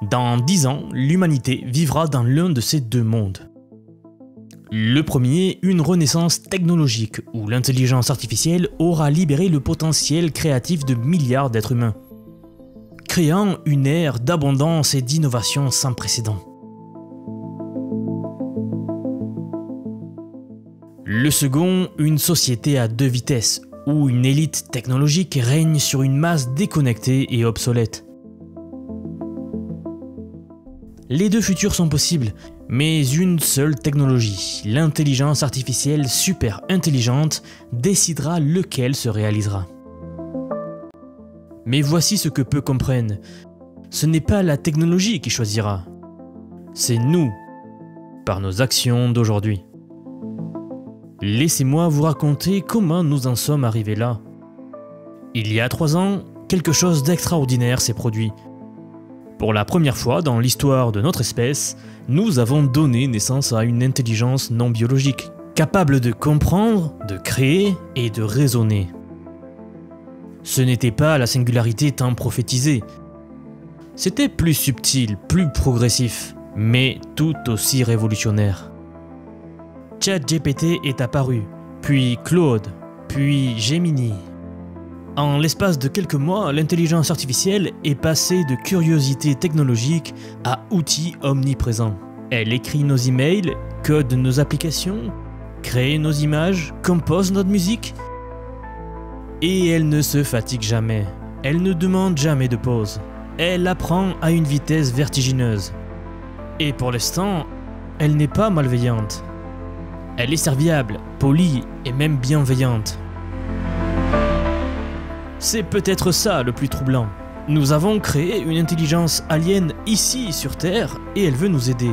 Dans 10 ans, l'humanité vivra dans l'un de ces deux mondes. Le premier, une renaissance technologique où l'intelligence artificielle aura libéré le potentiel créatif de milliards d'êtres humains, créant une ère d'abondance et d'innovation sans précédent. Le second, une société à deux vitesses, où une élite technologique règne sur une masse déconnectée et obsolète. Les deux futurs sont possibles, mais une seule technologie, l'intelligence artificielle super intelligente, décidera lequel se réalisera. Mais voici ce que peu comprennent. Ce n'est pas la technologie qui choisira. C'est nous, par nos actions d'aujourd'hui. Laissez-moi vous raconter comment nous en sommes arrivés là. Il y a 3 ans, quelque chose d'extraordinaire s'est produit. Pour la première fois dans l'histoire de notre espèce, nous avons donné naissance à une intelligence non biologique, capable de comprendre, de créer et de raisonner. Ce n'était pas la singularité tant prophétisée. C'était plus subtil, plus progressif, mais tout aussi révolutionnaire. ChatGPT est apparu, puis Claude, puis Gemini. En l'espace de quelques mois, l'intelligence artificielle est passée de curiosité technologique à outil omniprésent. Elle écrit nos emails, code nos applications, crée nos images, compose notre musique. Et elle ne se fatigue jamais. Elle ne demande jamais de pause. Elle apprend à une vitesse vertigineuse. Et pour l'instant, elle n'est pas malveillante. Elle est serviable, polie et même bienveillante. C'est peut-être ça le plus troublant. Nous avons créé une intelligence alien ici sur Terre et elle veut nous aider.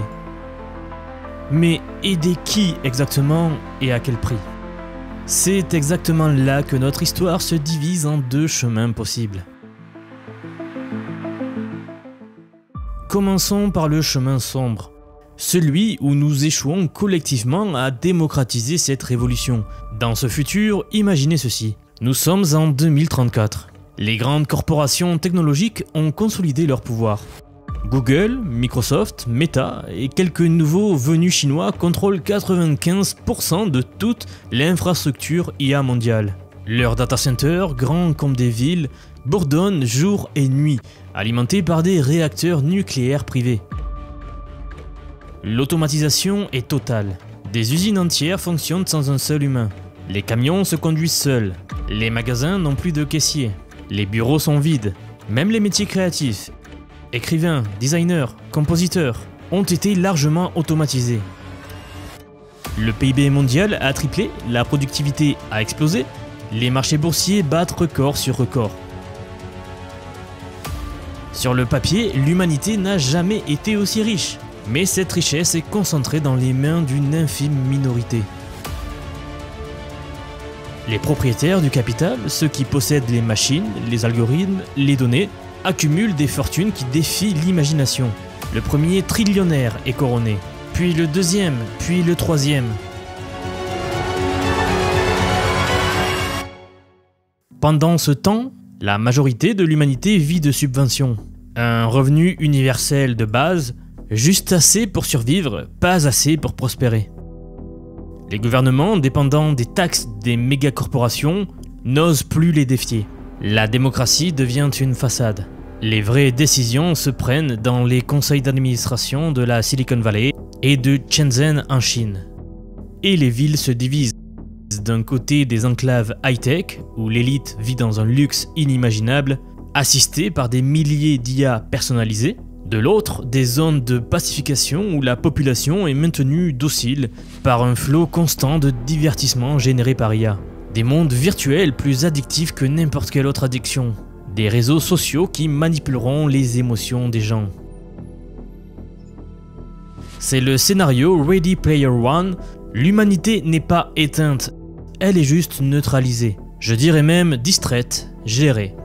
Mais aider qui exactement et à quel prix? C'est exactement là que notre histoire se divise en 2 chemins possibles. Commençons par le chemin sombre. Celui où nous échouons collectivement à démocratiser cette révolution. Dans ce futur, imaginez ceci. Nous sommes en 2034. Les grandes corporations technologiques ont consolidé leur pouvoir. Google, Microsoft, Meta et quelques nouveaux venus chinois contrôlent 95% de toute l'infrastructure IA mondiale. Leurs data centers, grands comme des villes, bourdonnent jour et nuit, alimentés par des réacteurs nucléaires privés. L'automatisation est totale. Des usines entières fonctionnent sans un seul humain. Les camions se conduisent seuls. Les magasins n'ont plus de caissiers. Les bureaux sont vides. Même les métiers créatifs, écrivains, designers, compositeurs, ont été largement automatisés. Le PIB mondial a triplé, la productivité a explosé, les marchés boursiers battent record sur record. Sur le papier, l'humanité n'a jamais été aussi riche, mais cette richesse est concentrée dans les mains d'une infime minorité. Les propriétaires du capital, ceux qui possèdent les machines, les algorithmes, les données, accumulent des fortunes qui défient l'imagination. Le premier trillionnaire est couronné, puis le deuxième, puis le troisième. Pendant ce temps, la majorité de l'humanité vit de subventions. Un revenu universel de base, juste assez pour survivre, pas assez pour prospérer. Les gouvernements, dépendant des taxes des mégacorporations, n'osent plus les défier. La démocratie devient une façade. Les vraies décisions se prennent dans les conseils d'administration de la Silicon Valley et de Shenzhen en Chine. Et les villes se divisent. D'un côté des enclaves high-tech, où l'élite vit dans un luxe inimaginable, assistée par des milliers d'IA personnalisés. De l'autre, des zones de pacification où la population est maintenue docile par un flot constant de divertissement généré par IA. Des mondes virtuels plus addictifs que n'importe quelle autre addiction. Des réseaux sociaux qui manipuleront les émotions des gens. C'est le scénario Ready Player One. L'humanité n'est pas éteinte, elle est juste neutralisée. Je dirais même distraite, gérée.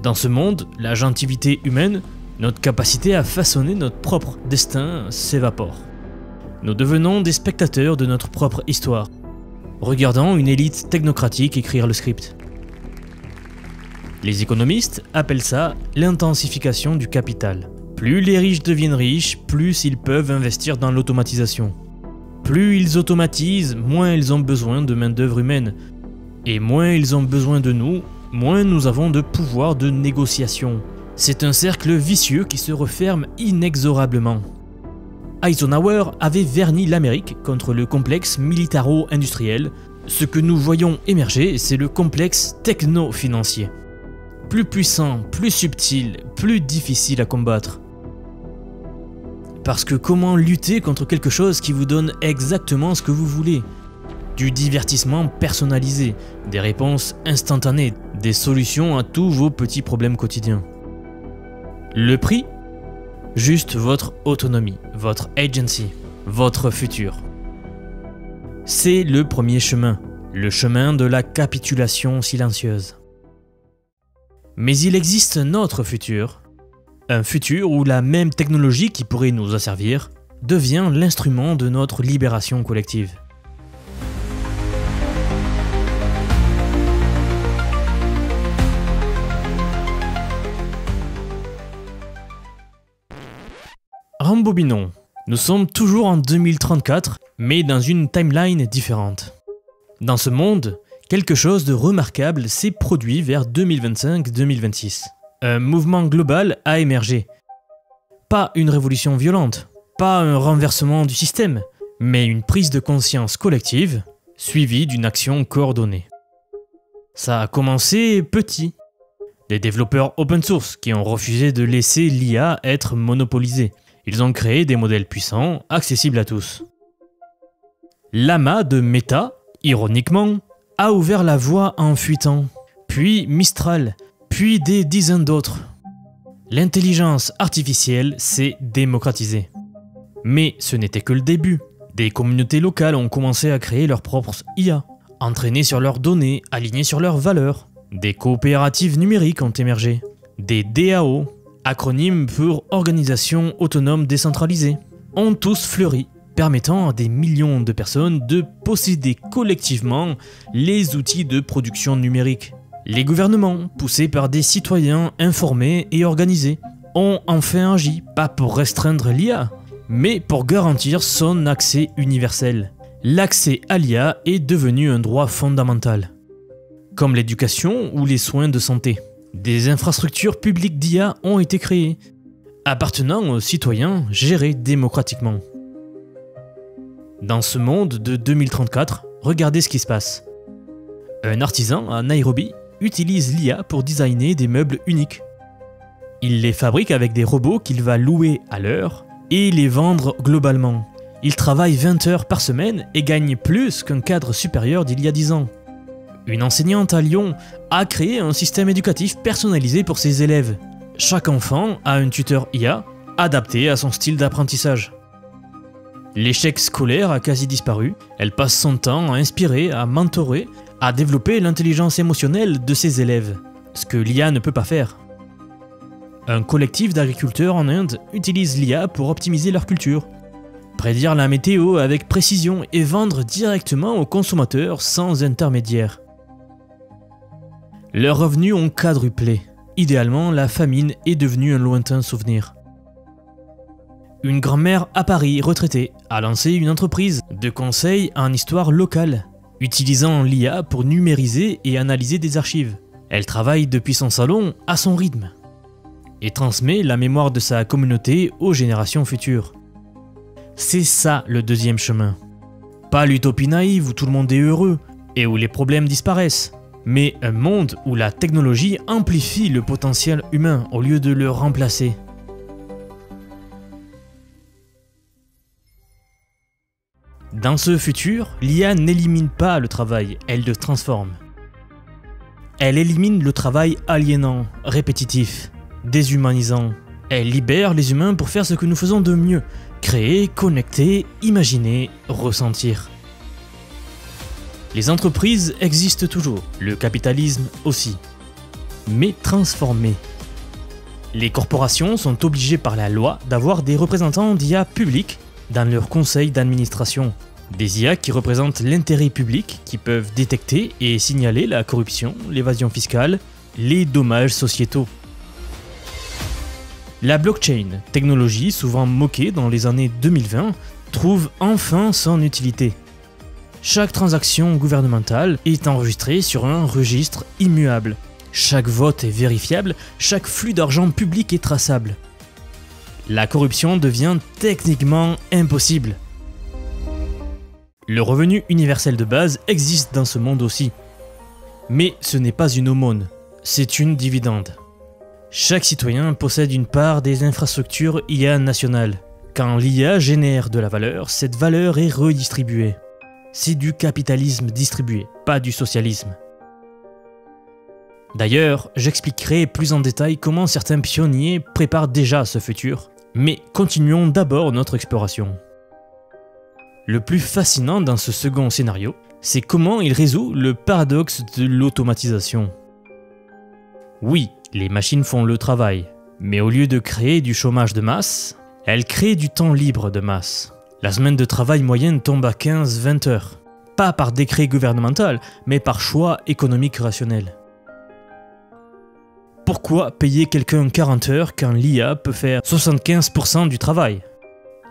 Dans ce monde, la gentilité humaine, notre capacité à façonner notre propre destin s'évapore. Nous devenons des spectateurs de notre propre histoire, regardant une élite technocratique écrire le script. Les économistes appellent ça l'intensification du capital. Plus les riches deviennent riches, plus ils peuvent investir dans l'automatisation. Plus ils automatisent, moins ils ont besoin de main-d'œuvre humaine. Et moins ils ont besoin de nous, moins nous avons de pouvoir de négociation. C'est un cercle vicieux qui se referme inexorablement. Eisenhower avait verni l'Amérique contre le complexe militaro-industriel. Ce que nous voyons émerger, c'est le complexe techno-financier. Plus puissant, plus subtil, plus difficile à combattre. Parce que comment lutter contre quelque chose qui vous donne exactement ce que vous voulez? Du divertissement personnalisé, des réponses instantanées, des solutions à tous vos petits problèmes quotidiens. Le prix? Juste votre autonomie, votre agency, votre futur. C'est le premier chemin, le chemin de la capitulation silencieuse. Mais il existe un autre futur. Un futur où la même technologie qui pourrait nous asservir devient l'instrument de notre libération collective. Rembobinons. Nous sommes toujours en 2034, mais dans une timeline différente. Dans ce monde, quelque chose de remarquable s'est produit vers 2025-2026. Un mouvement global a émergé. Pas une révolution violente, pas un renversement du système, mais une prise de conscience collective, suivie d'une action coordonnée. Ça a commencé petit. Des développeurs open source qui ont refusé de laisser l'IA être monopolisée. Ils ont créé des modèles puissants, accessibles à tous. Llama de Meta, ironiquement, a ouvert la voie en fuitant, puis Mistral, puis des dizaines d'autres. L'intelligence artificielle s'est démocratisée. Mais ce n'était que le début. Des communautés locales ont commencé à créer leurs propres IA, entraînées sur leurs données, alignées sur leurs valeurs. Des coopératives numériques ont émergé. Des DAO, acronymes pour Organisation Autonome Décentralisée, ont tous fleuri, permettant à des millions de personnes de posséder collectivement les outils de production numérique. Les gouvernements, poussés par des citoyens informés et organisés, ont enfin agi, pas pour restreindre l'IA, mais pour garantir son accès universel. L'accès à l'IA est devenu un droit fondamental, comme l'éducation ou les soins de santé. Des infrastructures publiques d'IA ont été créées, appartenant aux citoyens gérés démocratiquement. Dans ce monde de 2034, regardez ce qui se passe. Un artisan à Nairobi utilise l'IA pour designer des meubles uniques. Il les fabrique avec des robots qu'il va louer à l'heure et les vendre globalement. Il travaille 20 heures par semaine et gagne plus qu'un cadre supérieur d'il y a 10 ans. Une enseignante à Lyon a créé un système éducatif personnalisé pour ses élèves. Chaque enfant a un tuteur IA adapté à son style d'apprentissage. L'échec scolaire a quasi disparu. Elle passe son temps à inspirer, à mentorer, à développer l'intelligence émotionnelle de ses élèves, ce que l'IA ne peut pas faire. Un collectif d'agriculteurs en Inde utilise l'IA pour optimiser leur culture, prédire la météo avec précision et vendre directement aux consommateurs sans intermédiaire. Leurs revenus ont quadruplé. Idéalement, la famine est devenue un lointain souvenir. Une grand-mère à Paris, retraitée, a lancé une entreprise de conseil en histoire locale, utilisant l'IA pour numériser et analyser des archives. Elle travaille depuis son salon à son rythme et transmet la mémoire de sa communauté aux générations futures. C'est ça le deuxième chemin. Pas l'utopie naïve où tout le monde est heureux et où les problèmes disparaissent, mais un monde où la technologie amplifie le potentiel humain au lieu de le remplacer. Dans ce futur, l'IA n'élimine pas le travail, elle le transforme. Elle élimine le travail aliénant, répétitif, déshumanisant. Elle libère les humains pour faire ce que nous faisons de mieux, créer, connecter, imaginer, ressentir. Les entreprises existent toujours, le capitalisme aussi, mais transformées. Les corporations sont obligées par la loi d'avoir des représentants d'IA publics dans leur conseil d'administration. Des IA qui représentent l'intérêt public, qui peuvent détecter et signaler la corruption, l'évasion fiscale les dommages sociétaux. La blockchain, technologie souvent moquée dans les années 2020, trouve enfin son utilité. Chaque transaction gouvernementale est enregistrée sur un registre immuable. Chaque vote est vérifiable, chaque flux d'argent public est traçable. La corruption devient techniquement impossible. Le revenu universel de base existe dans ce monde aussi. Mais ce n'est pas une aumône, c'est une dividende. Chaque citoyen possède une part des infrastructures IA nationales. Quand l'IA génère de la valeur, cette valeur est redistribuée. C'est du capitalisme distribué, pas du socialisme. D'ailleurs, j'expliquerai plus en détail comment certains pionniers préparent déjà ce futur, mais continuons d'abord notre exploration. Le plus fascinant dans ce second scénario, c'est comment il résout le paradoxe de l'automatisation. Oui, les machines font le travail, mais au lieu de créer du chômage de masse, elles créent du temps libre de masse. La semaine de travail moyenne tombe à 15-20 heures. Pas par décret gouvernemental, mais par choix économique rationnel. Pourquoi payer quelqu'un 40 heures quand l'IA peut faire 75% du travail?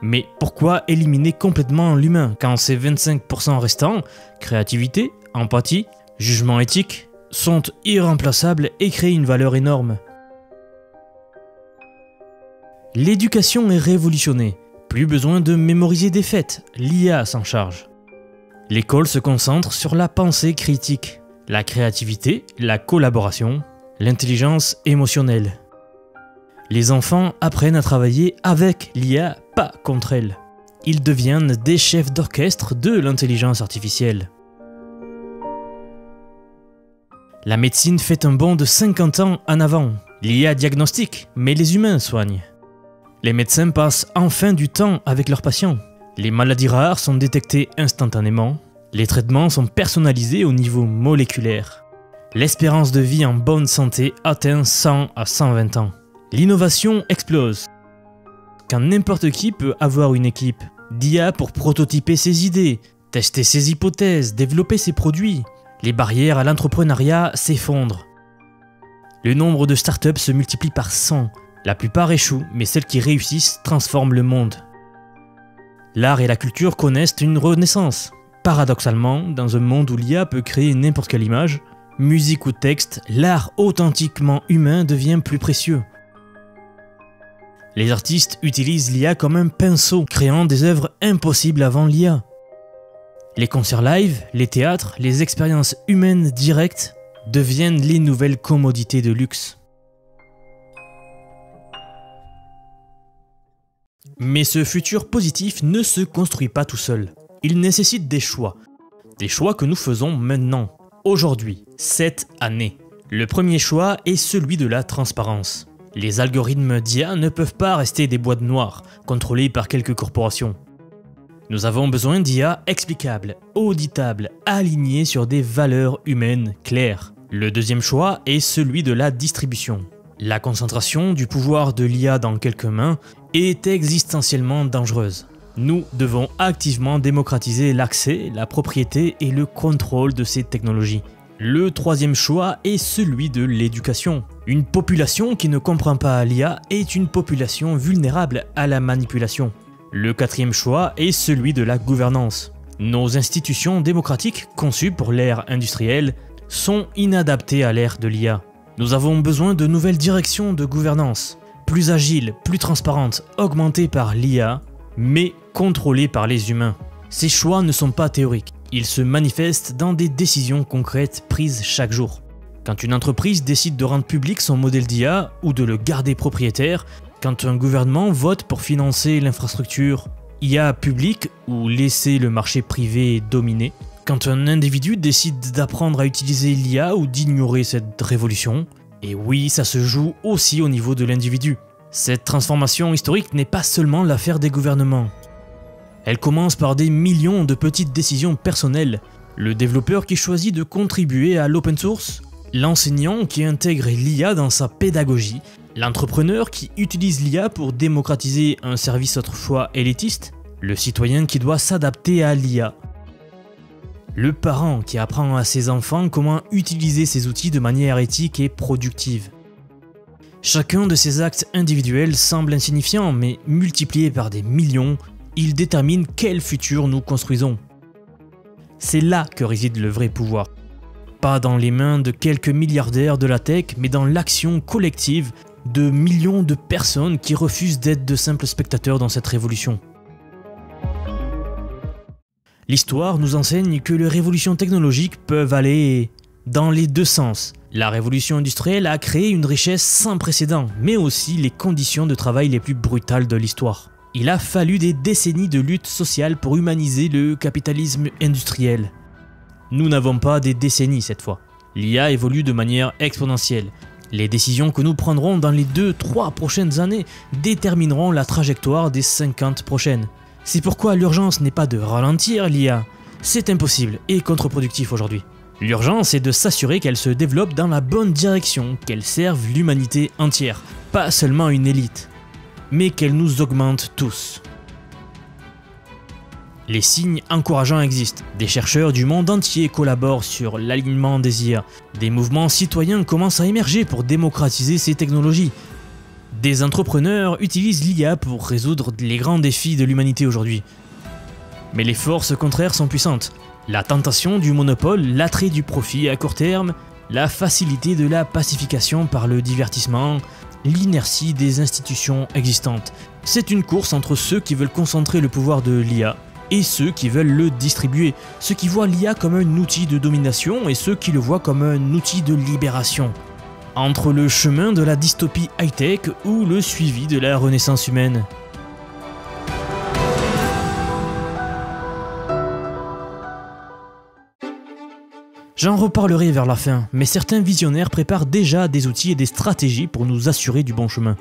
Mais pourquoi éliminer complètement l'humain quand ces 25% restants, créativité, empathie, jugement éthique, sont irremplaçables et créent une valeur énorme? L'éducation est révolutionnée. Plus besoin de mémoriser des faits, l'IA s'en charge. L'école se concentre sur la pensée critique, la créativité, la collaboration, l'intelligence émotionnelle. Les enfants apprennent à travailler avec l'IA, pas contre elle. Ils deviennent des chefs d'orchestre de l'intelligence artificielle. La médecine fait un bond de 50 ans en avant. L'IA diagnostique, mais les humains soignent. Les médecins passent enfin du temps avec leurs patients. Les maladies rares sont détectées instantanément. Les traitements sont personnalisés au niveau moléculaire. L'espérance de vie en bonne santé atteint 100 à 120 ans. L'innovation explose. Quand n'importe qui peut avoir une équipe d'IA pour prototyper ses idées, tester ses hypothèses, développer ses produits, les barrières à l'entrepreneuriat s'effondrent. Le nombre de startups se multiplie par 100. La plupart échouent, mais celles qui réussissent transforment le monde. L'art et la culture connaissent une renaissance. Paradoxalement, dans un monde où l'IA peut créer n'importe quelle image, musique ou texte, l'art authentiquement humain devient plus précieux. Les artistes utilisent l'IA comme un pinceau, créant des œuvres impossibles avant l'IA. Les concerts live, les théâtres, les expériences humaines directes deviennent les nouvelles commodités de luxe. Mais ce futur positif ne se construit pas tout seul. Il nécessite des choix. Des choix que nous faisons maintenant, aujourd'hui, cette année. Le premier choix est celui de la transparence. Les algorithmes d'IA ne peuvent pas rester des boîtes noires, contrôlées par quelques corporations. Nous avons besoin d'IA explicables, auditables, alignées sur des valeurs humaines claires. Le deuxième choix est celui de la distribution. La concentration du pouvoir de l'IA dans quelques mains est existentiellement dangereuse. Nous devons activement démocratiser l'accès, la propriété et le contrôle de ces technologies. Le troisième choix est celui de l'éducation. Une population qui ne comprend pas l'IA est une population vulnérable à la manipulation. Le quatrième choix est celui de la gouvernance. Nos institutions démocratiques, conçues pour l'ère industrielle, sont inadaptées à l'ère de l'IA. Nous avons besoin de nouvelles directions de gouvernance, plus agiles, plus transparentes, augmentées par l'IA, mais contrôlées par les humains. Ces choix ne sont pas théoriques, ils se manifestent dans des décisions concrètes prises chaque jour. Quand une entreprise décide de rendre public son modèle d'IA ou de le garder propriétaire, quand un gouvernement vote pour financer l'infrastructure IA publique ou laisser le marché privé dominer, quand un individu décide d'apprendre à utiliser l'IA ou d'ignorer cette révolution, et oui, ça se joue aussi au niveau de l'individu. Cette transformation historique n'est pas seulement l'affaire des gouvernements. Elle commence par des millions de petites décisions personnelles. Le développeur qui choisit de contribuer à l'open source, l'enseignant qui intègre l'IA dans sa pédagogie, l'entrepreneur qui utilise l'IA pour démocratiser un service autrefois élitiste, le citoyen qui doit s'adapter à l'IA. Le parent qui apprend à ses enfants comment utiliser ces outils de manière éthique et productive. Chacun de ces actes individuels semble insignifiant, mais multiplié par des millions, il détermine quel futur nous construisons. C'est là que réside le vrai pouvoir. Pas dans les mains de quelques milliardaires de la tech, mais dans l'action collective de millions de personnes qui refusent d'être de simples spectateurs dans cette révolution. L'histoire nous enseigne que les révolutions technologiques peuvent aller dans les deux sens. La révolution industrielle a créé une richesse sans précédent, mais aussi les conditions de travail les plus brutales de l'histoire. Il a fallu des décennies de lutte sociale pour humaniser le capitalisme industriel. Nous n'avons pas des décennies cette fois. L'IA évolue de manière exponentielle. Les décisions que nous prendrons dans les 2-3 prochaines années détermineront la trajectoire des 50 prochaines. C'est pourquoi l'urgence n'est pas de ralentir l'IA. C'est impossible et contre-productif aujourd'hui. L'urgence est de s'assurer qu'elle se développe dans la bonne direction, qu'elle serve l'humanité entière, pas seulement une élite, mais qu'elle nous augmente tous. Les signes encourageants existent. Des chercheurs du monde entier collaborent sur l'alignement des IA. Des mouvements citoyens commencent à émerger pour démocratiser ces technologies. Des entrepreneurs utilisent l'IA pour résoudre les grands défis de l'humanité aujourd'hui. Mais les forces contraires sont puissantes. La tentation du monopole, l'attrait du profit à court terme, la facilité de la pacification par le divertissement, l'inertie des institutions existantes. C'est une course entre ceux qui veulent concentrer le pouvoir de l'IA et ceux qui veulent le distribuer, ceux qui voient l'IA comme un outil de domination et ceux qui le voient comme un outil de libération. Entre le chemin de la dystopie high-tech ou le suivi de la renaissance humaine. J'en reparlerai vers la fin, mais certains visionnaires préparent déjà des outils et des stratégies pour nous assurer du bon chemin.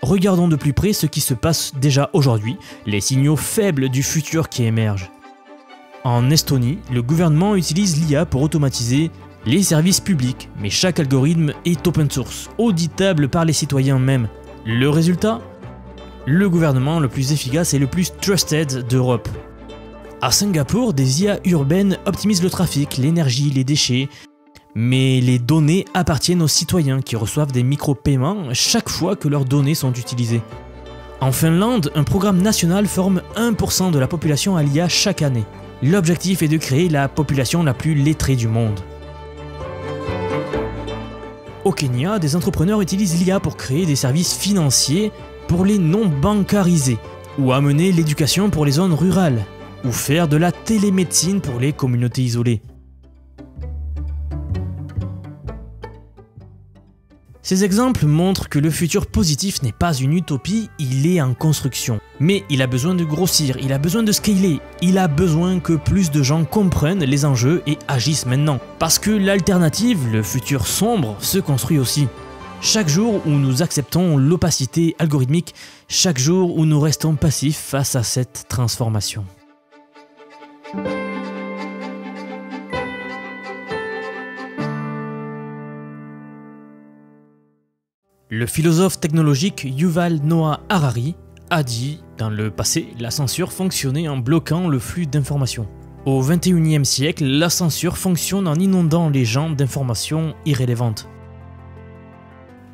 Regardons de plus près ce qui se passe déjà aujourd'hui, les signaux faibles du futur qui émergent. En Estonie, le gouvernement utilise l'IA pour automatiser les services publics, mais chaque algorithme est open source, auditable par les citoyens même. Le résultat ? Le gouvernement le plus efficace et le plus trusted d'Europe. À Singapour, des IA urbaines optimisent le trafic, l'énergie, les déchets, mais les données appartiennent aux citoyens qui reçoivent des micro-paiements chaque fois que leurs données sont utilisées. En Finlande, un programme national forme 1% de la population à l'IA chaque année. L'objectif est de créer la population la plus lettrée du monde. Au Kenya, des entrepreneurs utilisent l'IA pour créer des services financiers pour les non-bancarisés, ou amener l'éducation pour les zones rurales, ou faire de la télémédecine pour les communautés isolées. Ces exemples montrent que le futur positif n'est pas une utopie, il est en construction. Mais il a besoin de grossir, il a besoin de scaler, il a besoin que plus de gens comprennent les enjeux et agissent maintenant. Parce que l'alternative, le futur sombre, se construit aussi. Chaque jour où nous acceptons l'opacité algorithmique, chaque jour où nous restons passifs face à cette transformation. Le philosophe technologique Yuval Noah Harari a dit, dans le passé, la censure fonctionnait en bloquant le flux d'informations. Au XXIe siècle, la censure fonctionne en inondant les gens d'informations irrélévantes.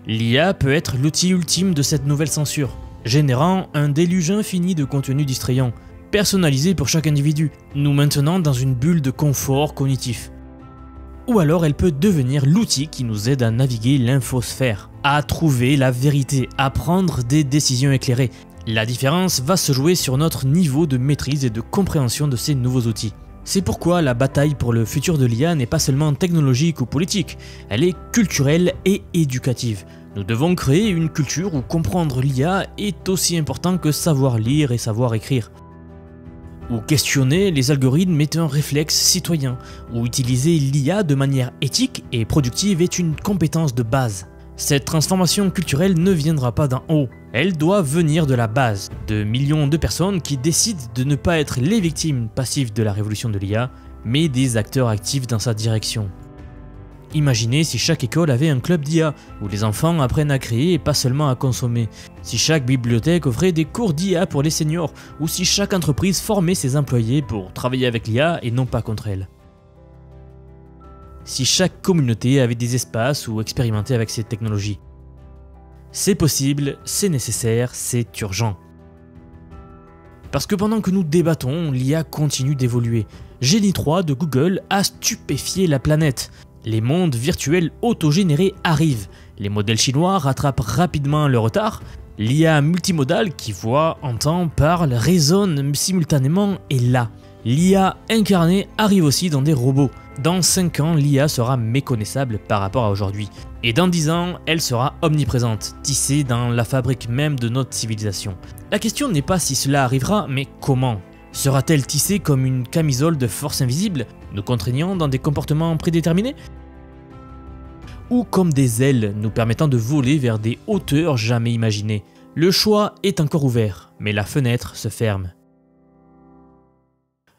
L'IA peut être l'outil ultime de cette nouvelle censure, générant un déluge infini de contenus distrayants, personnalisés pour chaque individu, nous maintenant dans une bulle de confort cognitif. Ou alors elle peut devenir l'outil qui nous aide à naviguer l'infosphère, à trouver la vérité, à prendre des décisions éclairées. La différence va se jouer sur notre niveau de maîtrise et de compréhension de ces nouveaux outils. C'est pourquoi la bataille pour le futur de l'IA n'est pas seulement technologique ou politique, elle est culturelle et éducative. Nous devons créer une culture où comprendre l'IA est aussi important que savoir lire et savoir écrire. Où questionner les algorithmes est un réflexe citoyen, où utiliser l'IA de manière éthique et productive est une compétence de base. Cette transformation culturelle ne viendra pas d'en haut, elle doit venir de la base, de millions de personnes qui décident de ne pas être les victimes passives de la révolution de l'IA, mais des acteurs actifs dans sa direction. Imaginez si chaque école avait un club d'IA, où les enfants apprennent à créer et pas seulement à consommer. Si chaque bibliothèque offrait des cours d'IA pour les seniors, ou si chaque entreprise formait ses employés pour travailler avec l'IA et non pas contre elle. Si chaque communauté avait des espaces où expérimenter avec ces technologies. C'est possible, c'est nécessaire, c'est urgent. Parce que pendant que nous débattons, l'IA continue d'évoluer. Genie 3 de Google a stupéfié la planète. Les mondes virtuels autogénérés arrivent. Les modèles chinois rattrapent rapidement le retard. L'IA multimodale qui voit, entend, parle, résonne simultanément est là. L'IA incarnée arrive aussi dans des robots. Dans 5 ans, l'IA sera méconnaissable par rapport à aujourd'hui. Et dans 10 ans, elle sera omniprésente, tissée dans la fabrique même de notre civilisation. La question n'est pas si cela arrivera, mais comment. Sera-t-elle tissée comme une camisole de force invisible, nous contraignant dans des comportements prédéterminés? Ou comme des ailes nous permettant de voler vers des hauteurs jamais imaginées? Le choix est encore ouvert, mais la fenêtre se ferme.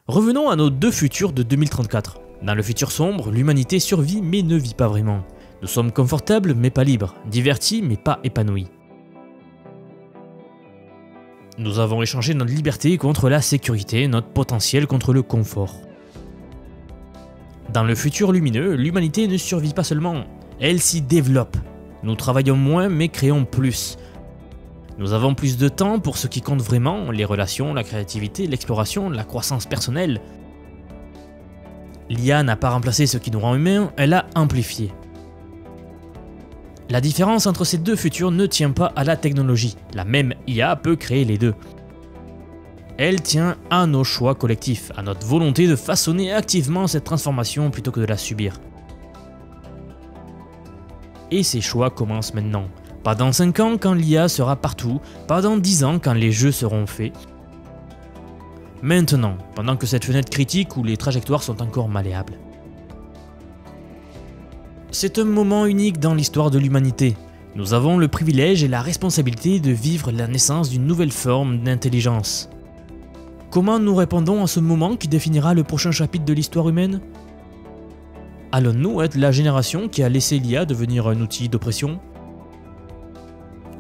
Revenons à nos deux futurs de 2034. Dans le futur sombre, l'humanité survit mais ne vit pas vraiment. Nous sommes confortables mais pas libres, divertis mais pas épanouis. Nous avons échangé notre liberté contre la sécurité, notre potentiel contre le confort. Dans le futur lumineux, l'humanité ne survit pas seulement, elle s'y développe. Nous travaillons moins mais créons plus. Nous avons plus de temps pour ce qui compte vraiment, les relations, la créativité, l'exploration, la croissance personnelle. L'IA n'a pas remplacé ce qui nous rend humains, elle a amplifié. La différence entre ces deux futurs ne tient pas à la technologie, la même IA peut créer les deux. Elle tient à nos choix collectifs, à notre volonté de façonner activement cette transformation plutôt que de la subir. Et ces choix commencent maintenant. Pas dans 5 ans quand l'IA sera partout, pas dans 10 ans quand les jeux seront faits. Maintenant, pendant que cette fenêtre critique où les trajectoires sont encore malléables. C'est un moment unique dans l'histoire de l'humanité. Nous avons le privilège et la responsabilité de vivre la naissance d'une nouvelle forme d'intelligence. Comment nous répondons à ce moment qui définira le prochain chapitre de l'histoire humaine? Allons-nous être la génération qui a laissé l'IA devenir un outil d'oppression?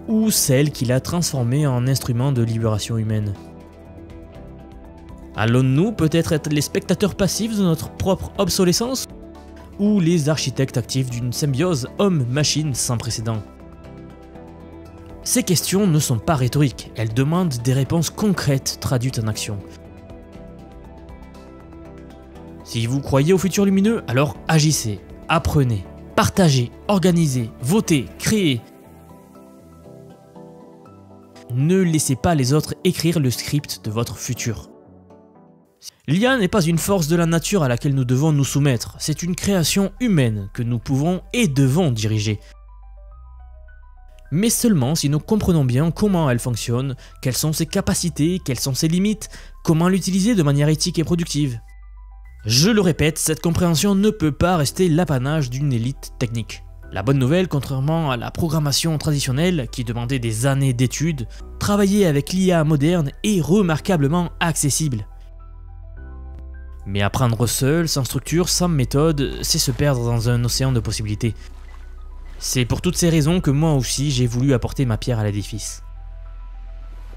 Ou celle qui l'a transformée en instrument de libération humaine? Allons-nous peut-être être les spectateurs passifs de notre propre obsolescence? Ou les architectes actifs d'une symbiose homme-machine sans précédent? Ces questions ne sont pas rhétoriques, elles demandent des réponses concrètes traduites en action. Si vous croyez au futur lumineux, alors agissez, apprenez, partagez, organisez, votez, créez. Ne laissez pas les autres écrire le script de votre futur. L'IA n'est pas une force de la nature à laquelle nous devons nous soumettre, c'est une création humaine que nous pouvons et devons diriger. Mais seulement si nous comprenons bien comment elle fonctionne, quelles sont ses capacités, quelles sont ses limites, comment l'utiliser de manière éthique et productive. Je le répète, cette compréhension ne peut pas rester l'apanage d'une élite technique. La bonne nouvelle, contrairement à la programmation traditionnelle qui demandait des années d'études, travailler avec l'IA moderne est remarquablement accessible. Mais apprendre seul, sans structure, sans méthode, c'est se perdre dans un océan de possibilités. C'est pour toutes ces raisons que moi aussi j'ai voulu apporter ma pierre à l'édifice.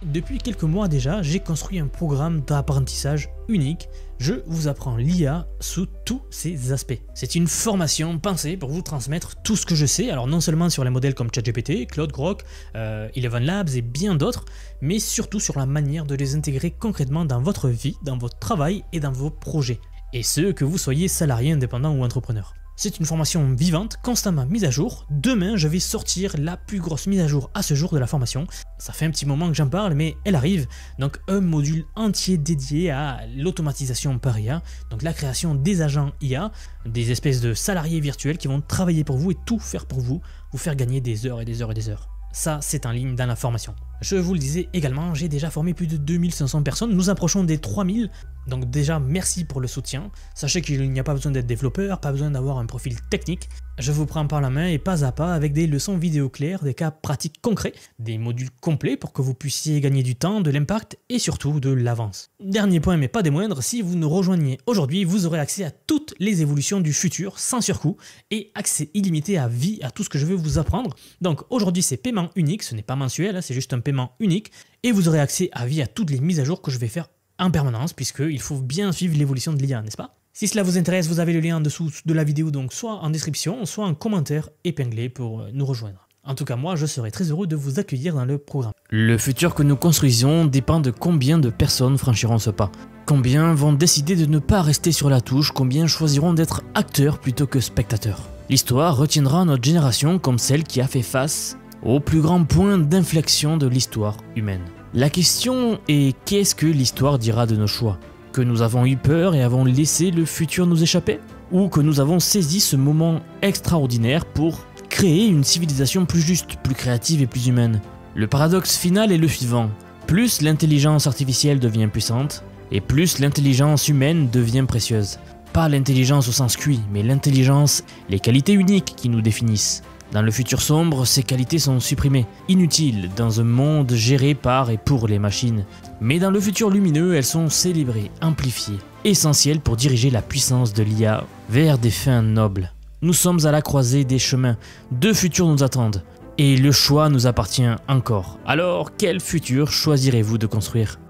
Depuis quelques mois déjà, j'ai construit un programme d'apprentissage unique. Je vous apprends l'IA sous tous ses aspects. C'est une formation pensée pour vous transmettre tout ce que je sais, alors non seulement sur les modèles comme ChatGPT, Claude, Grok, Eleven Labs et bien d'autres, mais surtout sur la manière de les intégrer concrètement dans votre vie, dans votre travail et dans vos projets. Et ce, que vous soyez salarié, indépendant ou entrepreneur. C'est une formation vivante, constamment mise à jour. Demain, je vais sortir la plus grosse mise à jour à ce jour de la formation. Ça fait un petit moment que j'en parle, mais elle arrive. Donc un module entier dédié à l'automatisation par IA, donc la création des agents IA, des espèces de salariés virtuels qui vont travailler pour vous et tout faire pour vous, vous faire gagner des heures et des heures et des heures. Ça, c'est en ligne dans la formation. Je vous le disais également, j'ai déjà formé plus de 2500 personnes, nous approchons des 3000, donc déjà merci pour le soutien. Sachez qu'il n'y a pas besoin d'être développeur, pas besoin d'avoir un profil technique. Je vous prends par la main et pas à pas avec des leçons vidéo claires, des cas pratiques concrets, des modules complets pour que vous puissiez gagner du temps, de l'impact et surtout de l'avance. Dernier point mais pas des moindres, si vous nous rejoignez aujourd'hui, vous aurez accès à toutes les évolutions du futur sans surcoût et accès illimité à vie à tout ce que je vais vous apprendre. Donc aujourd'hui c'est paiement unique, ce n'est pas mensuel, c'est juste un paiement unique et vous aurez accès à vie à toutes les mises à jour que je vais faire en permanence puisqu'il faut bien suivre l'évolution de l'IA, n'est-ce pas? Si cela vous intéresse, vous avez le lien en dessous de la vidéo, donc soit en description, soit en commentaire épinglé pour nous rejoindre. En tout cas, moi, je serai très heureux de vous accueillir dans le programme. Le futur que nous construisons dépend de combien de personnes franchiront ce pas. Combien vont décider de ne pas rester sur la touche, combien choisiront d'être acteurs plutôt que spectateurs. L'histoire retiendra notre génération comme celle qui a fait face au plus grand point d'inflexion de l'histoire humaine. La question est qu'est-ce que l'histoire dira de nos choix ? Que nous avons eu peur et avons laissé le futur nous échapper? Ou que nous avons saisi ce moment extraordinaire pour créer une civilisation plus juste, plus créative et plus humaine? Le paradoxe final est le suivant. Plus l'intelligence artificielle devient puissante, et plus l'intelligence humaine devient précieuse. Pas l'intelligence au sens cuit, mais l'intelligence, les qualités uniques qui nous définissent. Dans le futur sombre, ces qualités sont supprimées, inutiles dans un monde géré par et pour les machines. Mais dans le futur lumineux, elles sont célébrées, amplifiées, essentielles pour diriger la puissance de l'IA vers des fins nobles. Nous sommes à la croisée des chemins, deux futurs nous attendent, et le choix nous appartient encore. Alors, quel futur choisirez-vous de construire ?